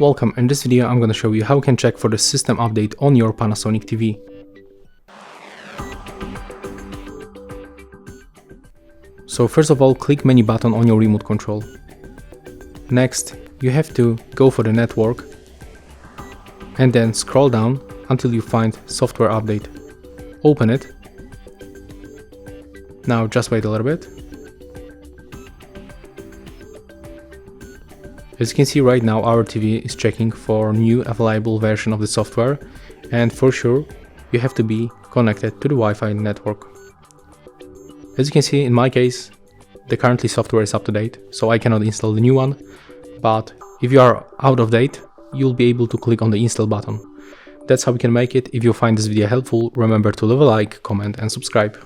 Welcome, in this video I'm going to show you how you can check for the system update on your Panasonic TV. So first of all, click menu button on your remote control. Next, you have to go for the network and then scroll down until you find software update. Open it. Now just wait a little bit. As you can see right now, our TV is checking for new available version of the software, and for sure you have to be connected to the Wi-Fi network. As you can see, in my case, the currently software is up to date, so I cannot install the new one, but if you are out of date, you'll be able to click on the install button. That's how we can make it. If you find this video helpful, remember to leave a like, comment and subscribe.